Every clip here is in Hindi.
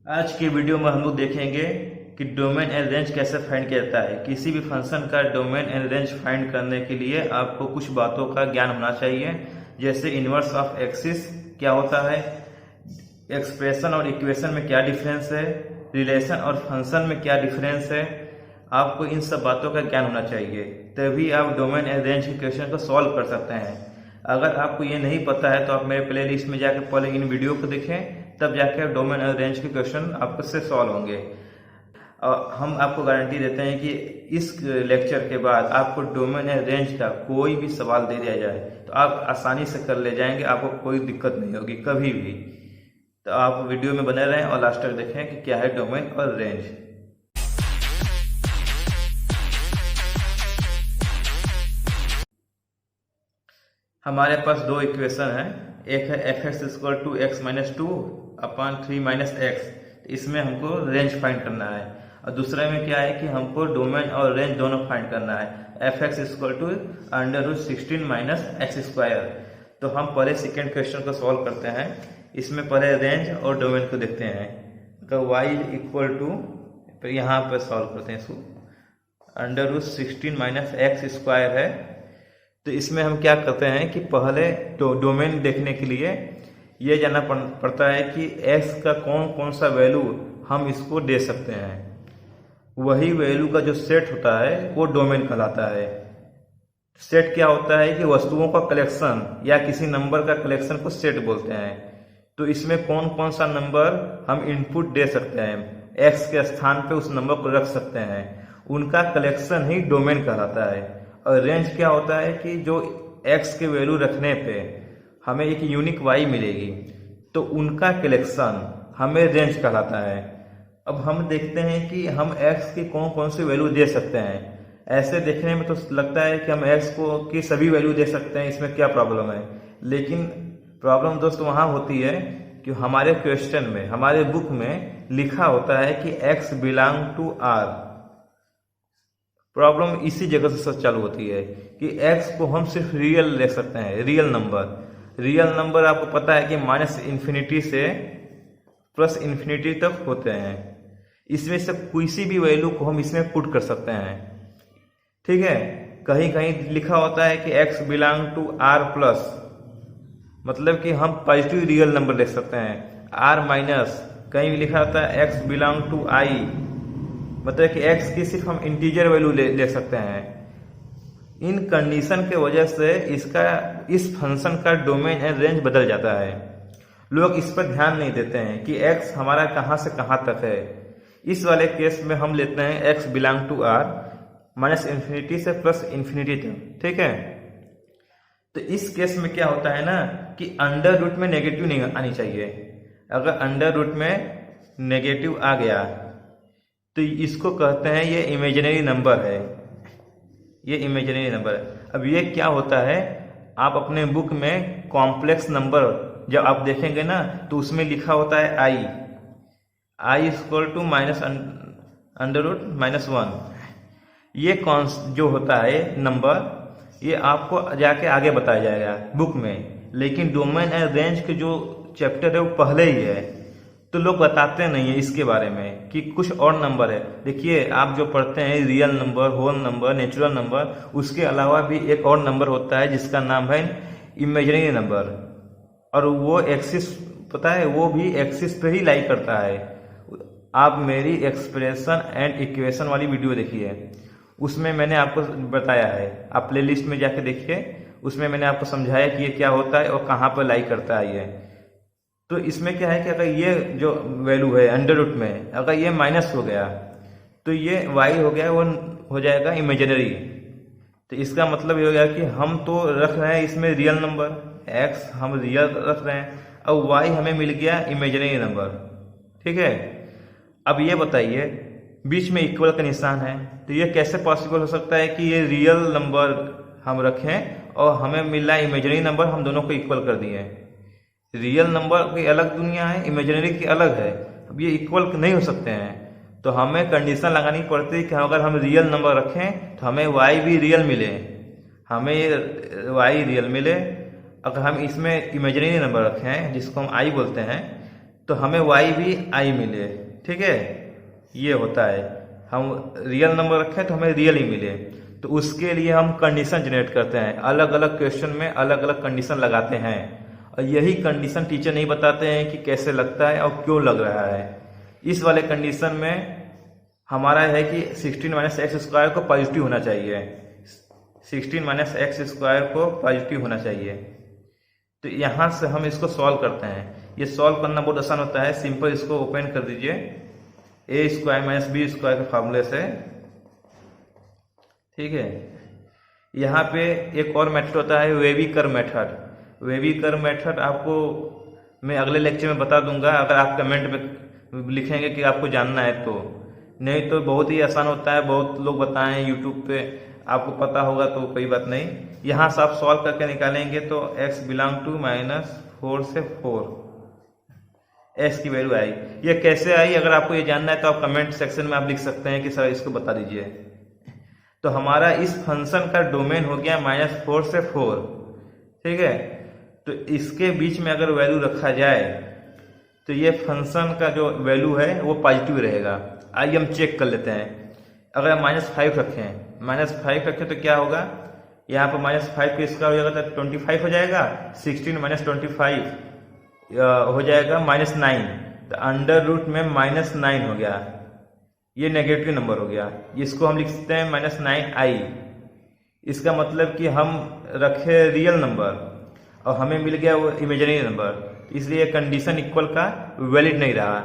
आज की वीडियो में हम लोग देखेंगे कि डोमेन एंड रेंज कैसे फाइंड किया जाता है। किसी भी फंक्शन का डोमेन एंड रेंज फाइंड करने के लिए आपको कुछ बातों का ज्ञान होना चाहिए, जैसे इनवर्स ऑफ एक्सिस क्या होता है, एक्सप्रेशन और इक्वेशन में क्या डिफरेंस है, रिलेशन और फंक्शन में क्या डिफरेंस है। आपको इन सब बातों का ज्ञान होना चाहिए, तभी आप डोमेन एंड रेंज के क्वेश्चन को सॉल्व कर सकते हैं। अगर आपको ये नहीं पता है तो आप मेरे प्लेलिस्ट में जाकर पहले इन वीडियो को देखें, तब जाके डोमेन और रेंज के क्वेश्चन आपको से सॉल्व होंगे। और हम आपको गारंटी देते हैं कि इस लेक्चर के बाद आपको डोमेन और रेंज का कोई भी सवाल दे दिया जाए तो आप आसानी से कर ले जाएंगे, आपको कोई दिक्कत नहीं होगी कभी भी। तो आप वीडियो में बने रहें और लास्ट तक देखें कि क्या है डोमेन और रेंज। हमारे पास दो इक्वेशन है, एक है fx = x - 2/3 - x। इसमें हमको रेंज फाइंड करना है, और दूसरे में क्या है कि हमको डोमेन और रेंज दोनों फाइंड करना है, fx = √16 - x²। तो हम पहले सेकेंड क्वेश्चन को सॉल्व करते हैं। इसमें पहले रेंज और डोमेन को देखते हैं। तो y = यहाँ पर सॉल्व करते हैं इसको, √16 - x² है। तो इसमें हम क्या करते हैं कि पहले डोमेन देखने के लिए ये जानना पड़ता है कि x का कौन कौन सा वैल्यू हम इसको दे सकते हैं। वही वैल्यू का जो सेट होता है वो डोमेन कहलाता है। सेट क्या होता है कि वस्तुओं का कलेक्शन या किसी नंबर का कलेक्शन को सेट बोलते हैं। तो इसमें कौन कौन सा नंबर हम इनपुट दे सकते हैं, x के स्थान पे उस नंबर को रख सकते हैं, उनका कलेक्शन ही डोमेन कहलाता है। और रेंज क्या होता है कि जो x के वैल्यू रखने पे हमें एक यूनिक y मिलेगी, तो उनका कलेक्शन हमें रेंज कहलाता है। अब हम देखते हैं कि हम x की कौन कौन सी वैल्यू दे सकते हैं। ऐसे देखने में तो लगता है कि हम x को की सभी वैल्यू दे सकते हैं, इसमें क्या प्रॉब्लम है। लेकिन प्रॉब्लम दोस्त वहाँ होती है कि हमारे क्वेश्चन में, हमारे बुक में लिखा होता है कि x belong to r। Problem इसी जगह से चालू होती है कि x को हम सिर्फ रियल ले सकते हैं, रियल नंबर। रियल नंबर आपको पता है कि -∞ से +∞ तक होते हैं। इसमें से किसी भी वैल्यू को हम इसमें पुट कर सकते हैं, ठीक है। कहीं कहीं लिखा होता है कि x बिलोंग टू r+, मतलब कि हम पॉजिटिव रियल नंबर ले सकते हैं। r-, कहीं भी लिखा होता है x बिलोंग टू i, मतलब कि x की सिर्फ हम इंटीजर वैल्यू ले सकते हैं। इन कंडीशन के वजह से इस फंक्शन का डोमेन एंड रेंज बदल जाता है। लोग इस पर ध्यान नहीं देते हैं कि x हमारा कहाँ से कहाँ तक है। इस वाले केस में हम लेते हैं x बिलोंग टू r -∞ से +∞ तक, ठीक है। तो इस केस में क्या होता है ना कि अंडर रूट में नेगेटिव नहीं आनी चाहिए। अगर अंडर रूट में नेगेटिव आ गया तो इसको कहते हैं ये इमेजिनरी नंबर है, ये इमेजिनरी नंबर है। अब ये क्या होता है, आप अपने बुक में कॉम्प्लेक्स नंबर जब आप देखेंगे ना तो उसमें लिखा होता है i = -1। ये जो होता है नंबर, ये आपको जाके आगे बताया जाएगा बुक में। लेकिन डोमेन एंड रेंज के जो चैप्टर है वो पहले ही है, तो लोग बताते नहीं है इसके बारे में कि कुछ और नंबर है। देखिए, आप जो पढ़ते हैं real number, whole number, natural number, उसके अलावा भी एक और नंबर होता है जिसका नाम है इमेजिनरी नंबर। और वो एक्सिस, पता है, वो भी एक्सिस पे ही लाई करता है। आप मेरी एक्सप्रेशन एंड इक्वेशन वाली वीडियो देखिए, उसमें मैंने आपको बताया है। आप प्लेलिस्ट में जाके देखिए, उसमें मैंने आपको समझाया कि ये क्या होता है और कहाँ पर लाई करता है ये। तो इसमें क्या है कि अगर ये जो वैल्यू है अंडर रूट में, अगर ये माइनस हो गया तो ये y हो गया, वो हो जाएगा इमेजिनरी। तो इसका मतलब ये हो गया कि हम तो रख रहे हैं इसमें रियल नंबर, x हम रियल रख रहे हैं, और y हमें मिल गया इमेजिनरी नंबर, ठीक है। अब ये बताइए, बीच में इक्वल का निशान है, तो ये कैसे पॉसिबल हो सकता है कि ये रियल नंबर हम रखें और हमें मिल रहा है इमेजिनरी नंबर, हम दोनों को इक्वल कर दिए। रियल नंबर की अलग दुनिया है, इमेजिनरी की अलग है। अब ये इक्वल नहीं हो सकते हैं, तो हमें कंडीशन लगानी पड़ती है कि अगर हम रियल नंबर रखें तो हमें y भी रियल मिले, हमें y रियल मिले। अगर हम इसमें इमेजिनरी नंबर रखें जिसको हम i बोलते हैं, तो हमें y भी i मिले, ठीक है। ये होता है, हम रियल नंबर रखें तो हमें रियल ही मिले। तो उसके लिए हम कंडीशन जनरेट करते हैं, अलग अलग क्वेश्चन में अलग अलग कंडीशन लगाते हैं, और यही कंडीशन टीचर नहीं बताते हैं कि कैसे लगता है और क्यों लग रहा है। इस वाले कंडीशन में हमारा है कि 16 माइनस एक्स स्क्वायर को पॉजिटिव होना चाहिए, 16 माइनस एक्स स्क्वायर को पॉजिटिव होना चाहिए। तो यहाँ से हम इसको सॉल्व करते हैं। ये सॉल्व करना बहुत आसान होता है, सिंपल इसको ओपन कर दीजिए ए स्क्वायर माइनस बी स्क्वायर के फार्मूले से, ठीक है। यहाँ पे एक और मेथड होता है वेविकर मेथड। वेविकर मेथड आपको मैं अगले लेक्चर में बता दूंगा, अगर आप कमेंट में लिखेंगे कि आपको जानना है तो। नहीं तो बहुत ही आसान होता है, बहुत लोग बताएं यूट्यूब पे, आपको पता होगा तो कोई बात नहीं। यहाँ से आप सॉल्व करके निकालेंगे तो x बिलोंग टू -4 से 4 x की वैल्यू आई। ये कैसे आई, अगर आपको ये जानना है तो आप कमेंट सेक्शन में आप लिख सकते हैं कि सर इसको बता दीजिए। तो हमारा इस फंक्शन का डोमेन हो गया -4 से 4, ठीक है। तो इसके बीच में अगर वैल्यू रखा जाए तो ये फंक्शन का जो वैल्यू है वो पॉजिटिव रहेगा। आइए हम चेक कर लेते हैं। अगर हम -5 रखें, -5 रखें तो क्या होगा, यहाँ पर -5 को स्क्वायर हो जाएगा तो 25 हो जाएगा, 16 माइनस 25 हो जाएगा -9, तो अंडर रूट में -9 हो गया, ये नेगेटिव नंबर हो गया। इसको हम लिख सकते हैं -9i। इसका मतलब कि हम रखे रियल नंबर और हमें मिल गया वो इमेजिनरी नंबर, इसलिए कंडीशन इक्वल का वैलिड नहीं रहा।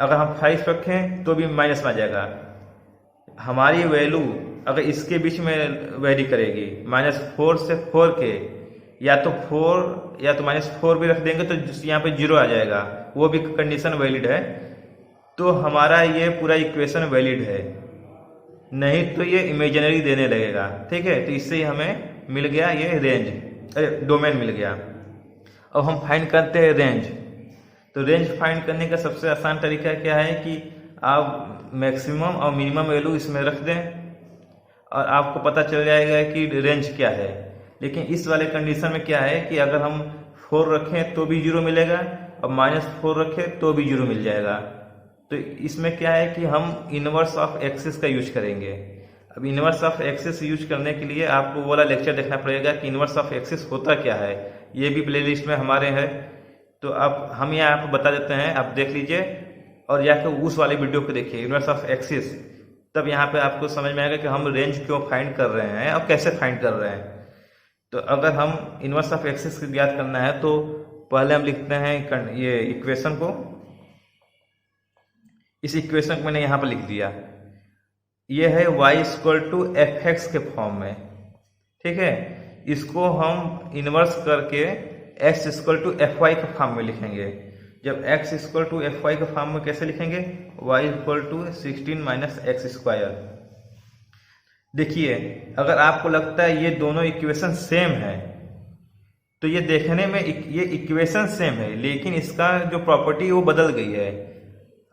अगर हम 5 रखें तो भी माइनस में आ जाएगा। हमारी वैल्यू अगर इसके बीच में वेरी करेगी -4 से 4 के, या तो 4 या तो -4 भी रख देंगे तो यहाँ पे 0 आ जाएगा, वो भी कंडीशन वैलिड है। तो हमारा ये पूरा इक्वेशन वैलिड है, नहीं तो ये इमेजिनरी देने लगेगा, ठीक है। तो इससे ही हमें मिल गया ये रेंज, डोमेन मिल गया। अब हम फाइंड करते हैं रेंज। तो रेंज फाइंड करने का सबसे आसान तरीका क्या है कि आप मैक्सिमम और मिनिमम वैल्यू इसमें रख दें और आपको पता चल जाएगा कि रेंज क्या है। लेकिन इस वाले कंडीशन में क्या है कि अगर हम 4 रखें तो भी 0 मिलेगा और -4 रखें तो भी 0 मिल जाएगा। तो इसमें क्या है कि हम इनवर्स ऑफ एक्सिस का यूज करेंगे। अब इनवर्स ऑफ एक्सिस यूज करने के लिए आपको वो वाला लेक्चर देखना पड़ेगा कि इनवर्स ऑफ एक्सिस होता क्या है। ये भी प्लेलिस्ट में हमारे है, तो अब हम यहाँ आपको बता देते हैं, आप देख लीजिए और जाकर उस वाले वीडियो को देखिए इनवर्स ऑफ एक्सिस, तब यहाँ पे आपको समझ में आएगा कि हम रेंज क्यों फाइंड कर रहे हैं और कैसे फाइंड कर रहे हैं। तो अगर हम इनवर्स ऑफ एक्सिस को ज्ञात करना है तो पहले हम लिखते हैं ये इक्वेशन को। इस इक्वेशन को मैंने यहाँ पर लिख दिया, ये है y = fx के फॉर्म में, ठीक है। इसको हम इनवर्स करके x = fy के फॉर्म में लिखेंगे। जब x = fy के फॉर्म में कैसे लिखेंगे, y = 16 माइनस एक्स स्क्वायर। देखिए अगर आपको लगता है ये दोनों इक्वेशन सेम है तो ये देखने में ये इक्वेशन सेम है, लेकिन इसका जो प्रॉपर्टी वो बदल गई है।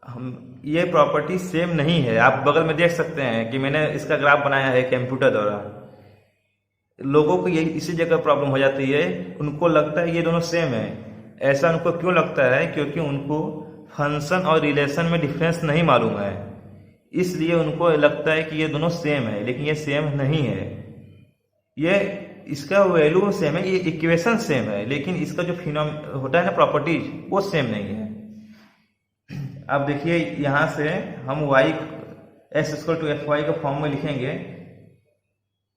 हम ये प्रॉपर्टी सेम नहीं है। आप बगल में देख सकते हैं कि मैंने इसका ग्राफ बनाया है कंप्यूटर द्वारा। लोगों को ये इसी जगह प्रॉब्लम हो जाती है, उनको लगता है ये दोनों सेम है। ऐसा उनको क्यों लगता है, क्योंकि उनको फंक्शन और रिलेशन में डिफरेंस नहीं मालूम है, इसलिए उनको लगता है कि ये दोनों सेम है, लेकिन ये सेम नहीं है। ये इसका वैल्यू सेम है, ये इक्वेशन सेम है, लेकिन इसका जो फिनोमेना होता है ना, प्रॉपर्टीज, वो सेम नहीं है। अब देखिए यहाँ से हम x = fy के फॉर्म में लिखेंगे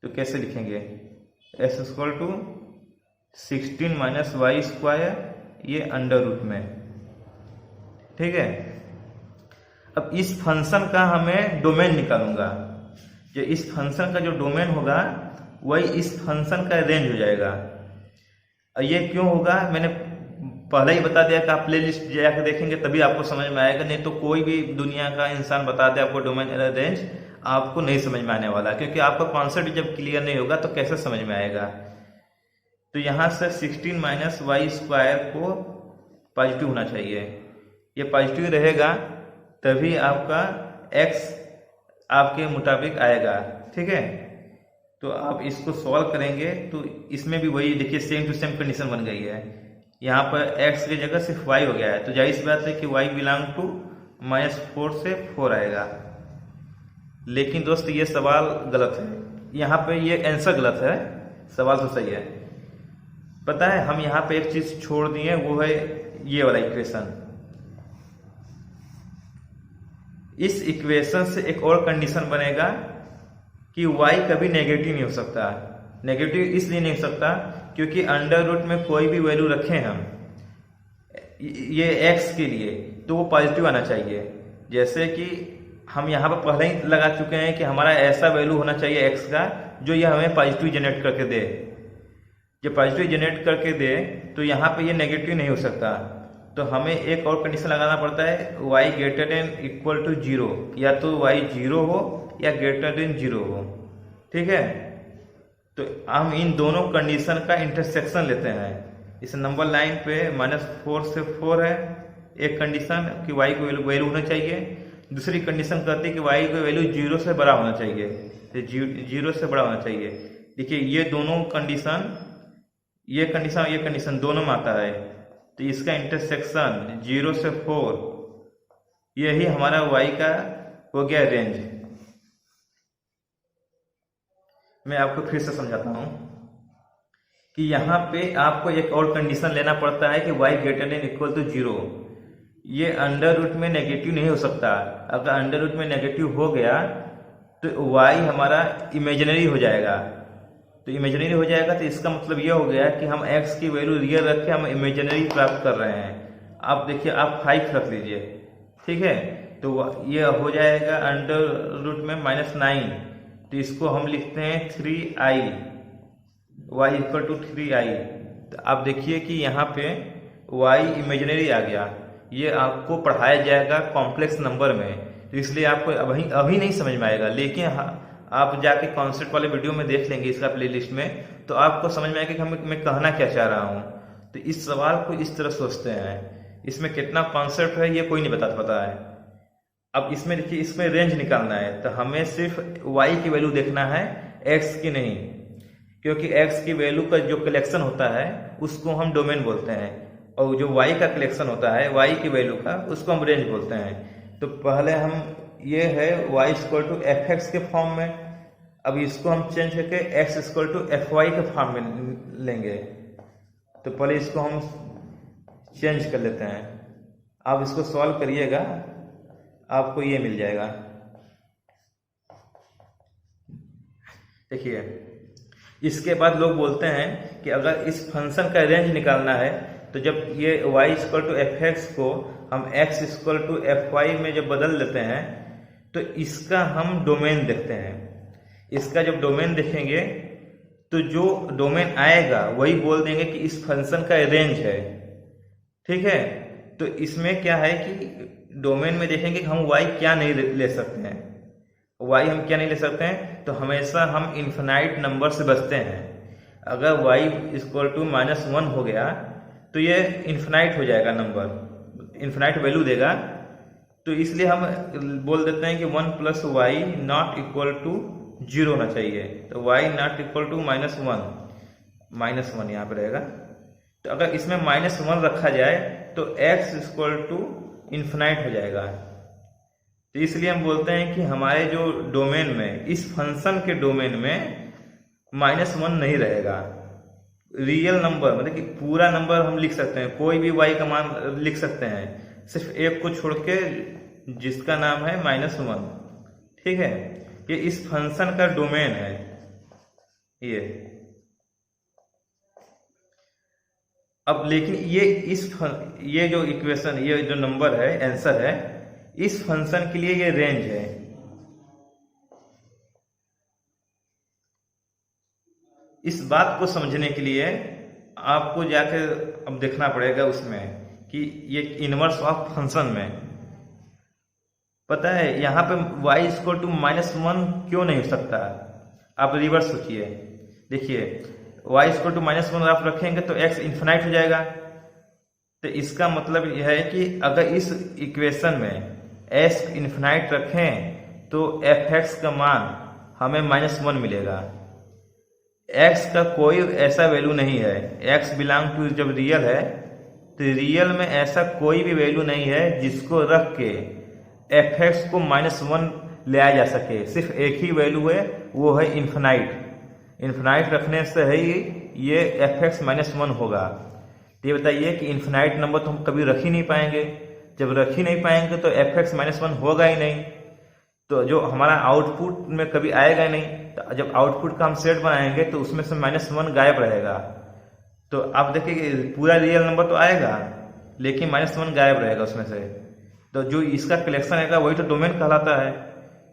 तो कैसे लिखेंगे, x = 16 माइनस वाई स्क्वायर, ये अंडर रूट में, ठीक है। अब इस फंक्शन का हमें डोमेन निकालूंगा। जो इस फंक्शन का जो डोमेन होगा वही इस फंक्शन का रेंज हो जाएगा। और ये क्यों होगा मैंने पहले ही बता दिया कि आप प्ले लिस्ट जाकर देखेंगे तभी आपको समझ में आएगा, नहीं तो कोई भी दुनिया का इंसान बता दे आपको डोमेन रेंज, आपको नहीं समझ में आने वाला, क्योंकि आपका कॉन्सेप्ट जब क्लियर नहीं होगा तो कैसे समझ में आएगा। तो यहाँ से 16 माइनस वाई स्क्वायर को पॉजिटिव होना चाहिए। ये पॉजिटिव रहेगा तभी आपका x आपके मुताबिक आएगा, ठीक है। तो आप इसको सॉल्व करेंगे तो इसमें भी वही देखिए सेम टू सेम कंडीशन बन गई है। यहाँ पर x की जगह सिर्फ y हो गया है, तो जाहिर सी बात है कि y बिलोंग टू -4 से 4 आएगा। लेकिन दोस्त ये सवाल गलत है, यहाँ पे ये आंसर गलत है, सवाल तो सही है। पता है हम यहाँ पे एक चीज छोड़ दिए, वो है ये वाला इक्वेशन। इस इक्वेशन से एक और कंडीशन बनेगा कि y कभी नेगेटिव नहीं हो सकता। नेगेटिव इसलिए नहीं हो सकता क्योंकि अंडर रूट में कोई भी वैल्यू रखें हम ये x के लिए, तो वो पॉजिटिव आना चाहिए। जैसे कि हम यहाँ पर पहले ही लगा चुके हैं कि हमारा ऐसा वैल्यू होना चाहिए x का जो ये हमें पॉजिटिव जनरेट करके दे। जब पॉजिटिव जनरेट करके दे तो यहाँ पे ये नेगेटिव नहीं हो सकता, तो हमें एक और कंडीशन लगाना पड़ता है y greater than equal to 0, या तो y 0 हो या ग्रेटर देन 0 हो। ठीक है, तो हम इन दोनों कंडीशन का इंटरसेक्शन लेते हैं। इस नंबर लाइन पे -4 से 4 है एक कंडीशन कि y को वैल्यू होना चाहिए, दूसरी कंडीशन कहती है कि y को वैल्यू 0 से बड़ा होना चाहिए, तो 0 से बड़ा होना चाहिए। देखिए ये दोनों कंडीशन, ये कंडीशन दोनों में आता है, तो इसका इंटरसेक्शन 0 से 4, यही हमारा y का हो गया रेंज। मैं आपको फिर से समझाता हूं कि यहाँ पे आपको एक और कंडीशन लेना पड़ता है कि y greater than equal to 0। ये अंडर रूट में नेगेटिव नहीं हो सकता। अगर अंडर रूट में नेगेटिव हो गया तो y हमारा इमेजिनरी हो जाएगा, तो इमेजिनरी हो जाएगा तो इसका मतलब ये हो गया कि हम x की वैल्यू रियल रख के हम इमेजिनरी प्राप्त कर रहे हैं। आप देखिए, आप 5 रख लीजिए, ठीक है, तो ये हो जाएगा अंडर रूट में -9, तो इसको हम लिखते हैं 3i, y equal to 3i। तो आप देखिए कि यहाँ पे y इमेजिनरी आ गया। ये आपको पढ़ाया जाएगा कॉम्प्लेक्स नंबर में, तो इसलिए आपको अभी नहीं समझ में आएगा, लेकिन आप जाके कॉन्सेप्ट वाले वीडियो में देख लेंगे इसका प्लेलिस्ट में, तो आपको समझ में आएगा कि मैं कहना क्या चाह रहा हूँ। तो इस सवाल को इस तरह सोचते हैं, इसमें कितना कॉन्सेप्ट है ये कोई नहीं पता है। अब इसमें देखिए, इसमें रेंज निकालना है तो हमें सिर्फ y की वैल्यू देखना है, x की नहीं, क्योंकि x की वैल्यू का जो कलेक्शन होता है उसको हम डोमेन बोलते हैं, और जो y का कलेक्शन होता है y की वैल्यू का, उसको हम रेंज बोलते हैं। तो पहले हम, ये है y इक्वल टू fx के फॉर्म में, अब इसको हम चेंज करके x इक्वल टू fy के फॉर्म में लेंगे। तो पहले इसको हम चेंज कर लेते हैं। आप इसको सॉल्व करिएगा, आपको ये मिल जाएगा। देखिए, इसके बाद लोग बोलते हैं कि अगर इस फंक्शन का रेंज निकालना है तो जब ये y इक्वल टू fx को हम x इक्वल टू fy में जब बदल देते हैं तो इसका हम डोमेन देखते हैं। इसका जब डोमेन देखेंगे तो जो डोमेन आएगा वही बोल देंगे कि इस फंक्शन का रेंज है। ठीक है, तो इसमें क्या है कि डोमेन में देखेंगे कि हम y क्या नहीं ले सकते हैं। y हम क्या नहीं ले सकते हैं, तो हमेशा हम इन्फिनाइट नंबर से बचते हैं। अगर y इक्वल टू -1 हो गया तो ये इन्फिनाइट हो जाएगा, नंबर इन्फिनाइट वैल्यू देगा, तो इसलिए हम बोल देते हैं कि 1 plus y not equal to 0 होना चाहिए। तो y नॉट इक्वल टू -1 यहाँ पे रहेगा। तो अगर इसमें -1 रखा जाए तो x इक्वल टू इन्फिनाइट हो जाएगा। तो इसलिए हम बोलते हैं कि हमारे जो डोमेन में, इस फंक्शन के डोमेन में -1 नहीं रहेगा। रियल नंबर मतलब कि पूरा नंबर हम लिख सकते हैं, कोई भी y का मान लिख सकते हैं, सिर्फ एक को छोड़ के जिसका नाम है -1। ठीक है, ये इस फंक्शन का डोमेन है। अब लेकिन ये जो इक्वेशन, ये जो नंबर है, आंसर है, इस फंक्शन के लिए ये रेंज है। इस बात को समझने के लिए आपको जाकर अब देखना पड़ेगा उसमें कि ये इनवर्स ऑफ फंक्शन में, पता है यहाँ पे y इक्वल टू -1 क्यों नहीं हो सकता। आप रिवर्स सोचिए, देखिए y इक्वल टू -1 आप रखेंगे तो x इन्फिनाइट हो जाएगा। तो इसका मतलब यह है कि अगर इस इक्वेशन में s इन्फिनाइट रखें तो fx का मान हमें -1 मिलेगा। x का कोई ऐसा वैल्यू नहीं है, x बिलोंग टू जब रियल है तो रियल में ऐसा कोई भी वैल्यू नहीं है जिसको रख के fx को -1 ले आया जा सके। सिर्फ एक ही वैल्यू है, वो है इन्फिनाइट। इन्फिनाइट रखने से ही ये fx -1 होगा। तो ये बताइए कि इन्फिनाइट नंबर तो हम कभी रख ही नहीं पाएंगे। जब रख ही नहीं पाएंगे तो fx -1 होगा ही नहीं, तो जो हमारा आउटपुट में कभी आएगा नहीं। तो जब आउटपुट का हम सेट बनाएंगे तो उसमें से -1 गायब रहेगा। तो आप देखिए कि पूरा रियल नंबर तो आएगा लेकिन -1 गायब रहेगा उसमें से। तो जो इसका कलेक्शन रहेगा वही तो डोमेन कहलाता है।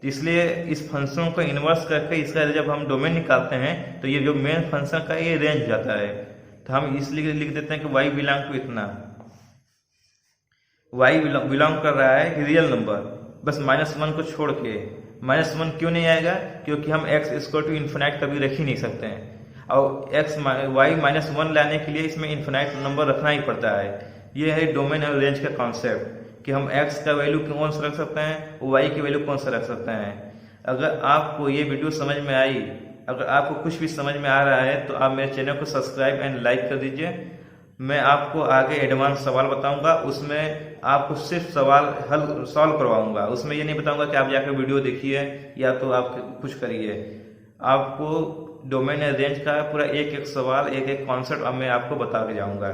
तो इसलिए इस फंक्शन को इन्वर्स करके इसका जब हम डोमेन निकालते हैं तो ये जो मेन फंक्शन का ये रेंज जाता है। तो हम इसलिए लिख देते हैं कि y बिलोंग टू इतना, y बिलोंग कर रहा है रियल नंबर, बस -1 को छोड़ के। -1 क्यों नहीं आएगा? क्योंकि हम x = इन्फिनाइट कभी रख ही नहीं सकते हैं, और y -1 लाने के लिए इसमें इन्फिनाइट नंबर रखना ही पड़ता है। ये है डोमेन और रेंज का कॉन्सेप्ट कि हम x का वैल्यू कौन सा रख सकते हैं, y की वैल्यू कौन सा रख सकते हैं। अगर आपको ये वीडियो समझ में आई, अगर आपको कुछ भी समझ में आ रहा है तो आप मेरे चैनल को सब्सक्राइब एंड लाइक कर दीजिए। मैं आपको आगे एडवांस सवाल बताऊंगा, उसमें आपको सिर्फ सवाल हल सॉल्व करवाऊंगा। उसमें ये नहीं बताऊंगा कि आप जाकर वीडियो देखिए या तो आप कुछ करिए। आपको डोमेन एंड रेंज का पूरा एक एक सवाल, एक एक कॉन्सेप्ट अब मैं आपको बता के जाऊंगा।